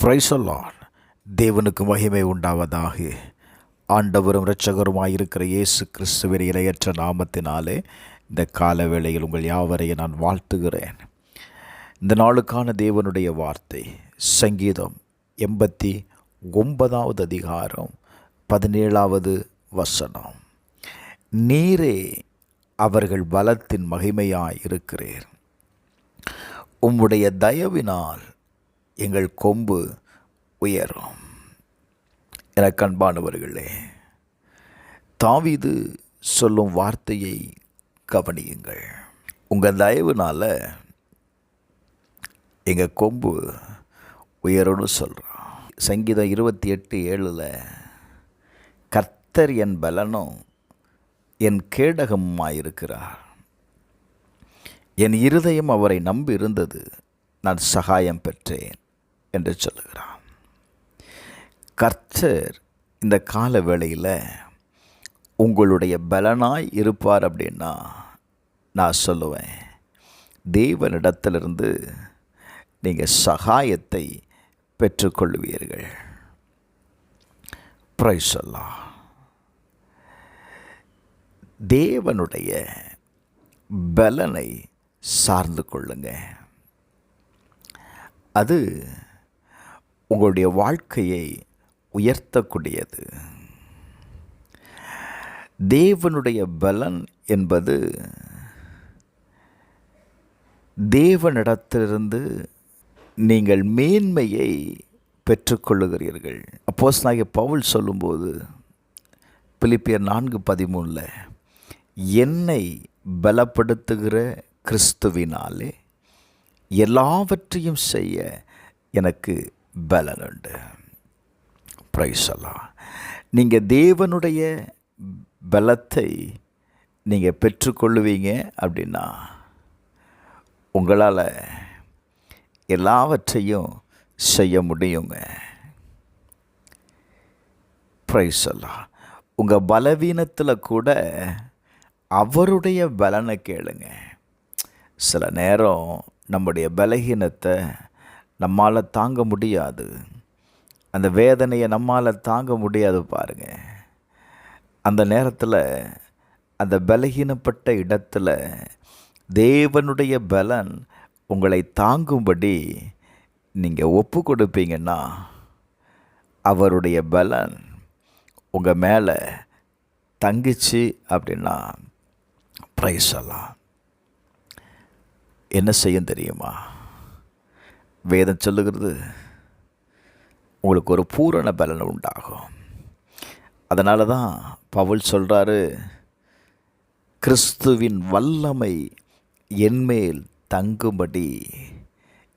Praise the Lord. தேவனுக்கு மகிமை உண்டாவதாக. ஆண்டவரும் இரட்சகருமாயிருக்கிற இயேசு கிறிஸ்துவின் இணையற்ற நாமத்தினாலே இந்த கால வேளையில் உங்கள் யாவரையும் நான் வாழ்த்துகிறேன். இந்த நாளுக்கான தேவனுடைய வார்த்தை சங்கீதம் 89 அதிகாரம் 17 வசனம். நீரே அவர்கள் பலத்தின் மகிமையாயிருக்கிறீர். உம்முடைய தயவினால் எங்கள் கொம்பு உயரும். எனக்கு அன்பானவர்களே, தாவீது சொல்லும் வார்த்தையை கவனியுங்கள். உங்கள் தயவுனால் எங்கள் கொம்பு உயரும்னு சொல்கிறான். சங்கீதம் 28:7 கர்த்தர் என் பலனும் என் கேடகமாயிருக்கிறார். என் இருதயம் அவரை நம்பி இருந்தது, நான் சகாயம் பெற்றேன் என்று சொல்லுகிறான். கர்த்தர் இந்த கால வேளையில் உங்களுடைய பலனாய் இருப்பார் அப்படின்னா நான் சொல்லுவேன், தேவனிடத்திலிருந்து நீங்கள் சகாயத்தை பெற்றுக்கொள்வீர்கள். Praise the Lord. தேவனுடைய பலனை சார்ந்து கொள்ளுங்க. அது உங்களுடைய வாழ்க்கையை உயர்த்தக்கூடியது. தேவனுடைய பலன் என்பது தேவனிடத்திலிருந்து நீங்கள் மேன்மையை பெற்றுக்கொள்ளுகிறீர்கள். அப்போஸ்தலனாகிய பவுல் சொல்லும்போது பிலிப்பியர் 4:13 என்னை பலப்படுத்துகிற கிறிஸ்துவினாலே எல்லாவற்றையும் செய்ய எனக்கு பலன் உண்டு. Praise the Lord. நீங்கள் தேவனுடைய பலத்தை நீங்கள் பெற்றுக்கொள்ளுவீங்க அப்படின்னா உங்களால் எல்லாவற்றையும் செய்ய முடியுங்க. Praise the Lord. உங்கள் பலவீனத்தில் கூட அவருடைய பலனை கேளுங்க. சில நேரம் நம்முடைய பலகீனத்தை நம்மால் தாங்க முடியாது, அந்த வேதனையை நம்மால் தாங்க முடியாது பாருங்க. அந்த நேரத்தில் அந்த பலகீனப்பட்ட இடத்துல தேவனுடைய பலன் உங்களை தாங்கும்படி நீங்கள் ஒப்பு கொடுப்பீங்கன்னா அவருடைய பலன் உங்கள் மேலே தங்கிச்சு அப்படின்னா பிரைஸ் தி லார்ட். என்ன செய்யும் தெரியுமா? வேதம் சொல்லுகிறது, உங்களுக்கு ஒரு பூரண பலன் உண்டாகும். அதனால தான் பவுல் சொல்கிறாரு, கிறிஸ்துவின் வல்லமை என்மேல் தங்கும்படி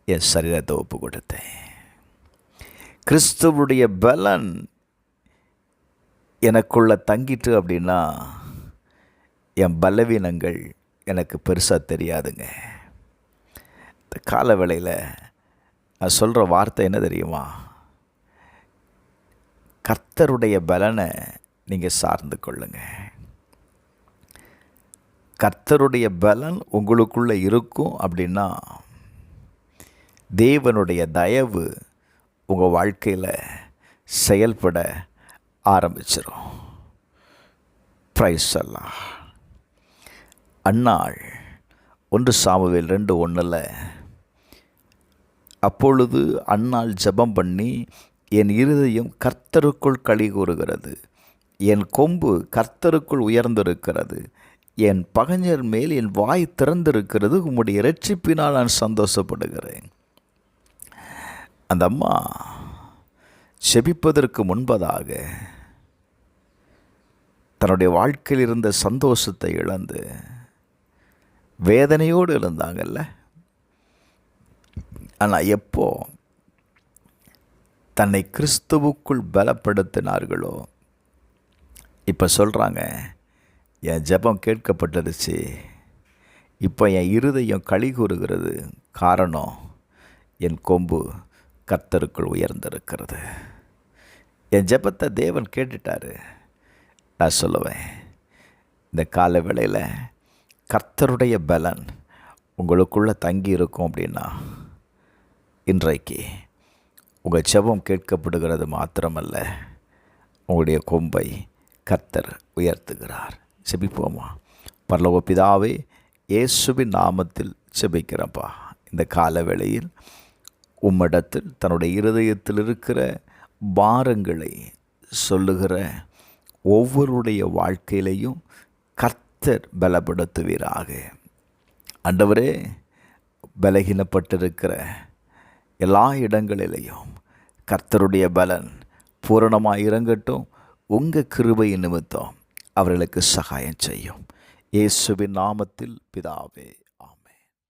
என் சரீரத்தை ஒப்பு கொடுத்தேன். கிறிஸ்துவுடைய பலன் எனக்குள்ளே தங்கிட்டு அப்படின்னா என் பலவீனங்கள் எனக்கு பெருசாக தெரியாதுங்க. இந்த கால வேளையில் நான் சொல்கிற வார்த்தை என்ன தெரியுமா? கர்த்தருடைய பலனை நீங்கள் சார்ந்து கொள்ளுங்க. கர்த்தருடைய பலன் உங்களுக்குள்ளே இருக்கும் அப்படின்னா தேவனுடைய தயவு உங்கள் வாழ்க்கையில் செயல்பட ஆரம்பிச்சிடும். Praise the Lord. Annal 1 Samuel 2:1 அப்பொழுது அன்னாள் ஜெபம் பண்ணி, என் இருதயம் கர்த்தருக்குள் களி கூறுகிறது, என் கொம்பு கர்த்தருக்குள் உயர்ந்திருக்கிறது, என் பகைஞர் மேல் என் வாய் திறந்திருக்கிறது, உம்முடைய இரட்சிப்பினால் நான் சந்தோஷப்படுகிறேன். அந்த அம்மா செபிப்பதற்கு முன்பதாக தன்னுடைய வாழ்க்கையில் இருந்த சந்தோஷத்தை இழந்து வேதனையோடு இருந்தாங்கல்ல. ஆனால் எப்போ தன்னை கிறிஸ்துவுக்குள் பலப்படுத்தினார்களோ இப்போ சொல்கிறாங்க, என் ஜெபம் கேட்கப்பட்டுருச்சு, இப்போ என் இருதயம் களி கூறுகிறது, காரணம் என் கொம்பு கர்த்தருக்குள் உயர்ந்திருக்கிறது. என் ஜெபத்தை தேவன் கேட்டுட்டாரு. நான் சொல்லுவேன், இந்த கால வேளையில் கர்த்தருடைய பலன் உங்களுக்குள்ளே தங்கி இருக்கும் அப்படின்னா இன்றைக்கு உங்கள் ஜெபம் கேட்கப்படுகிறது மாத்திரமல்ல, உங்களுடைய கொம்பை கர்த்தர் உயர்த்துகிறார். செபிப்போமா. பரலோக பிதாவே, இயேசுவின் நாமத்தில் செபிக்கிறப்பா. இந்த காலவேளையில் உம்மிடத்தில் தன்னுடைய இருதயத்தில் இருக்கிற பாரங்களை சொல்லுகிற ஒவ்வொருடைய வாழ்க்கையிலையும் கர்த்தர் பலப்படுத்துவீராக. ஆண்டவரே, பலகீனப்பட்டிருக்கிற எல்லா இடங்களிலையும் கர்த்தருடைய பலன் பூரணமாக இறங்கட்டும். உங்கள் கிருபை நிமித்தம் அவர்களுக்கு சகாயம் செய்யும். இயேசுவின் நாமத்தில் பிதாவே.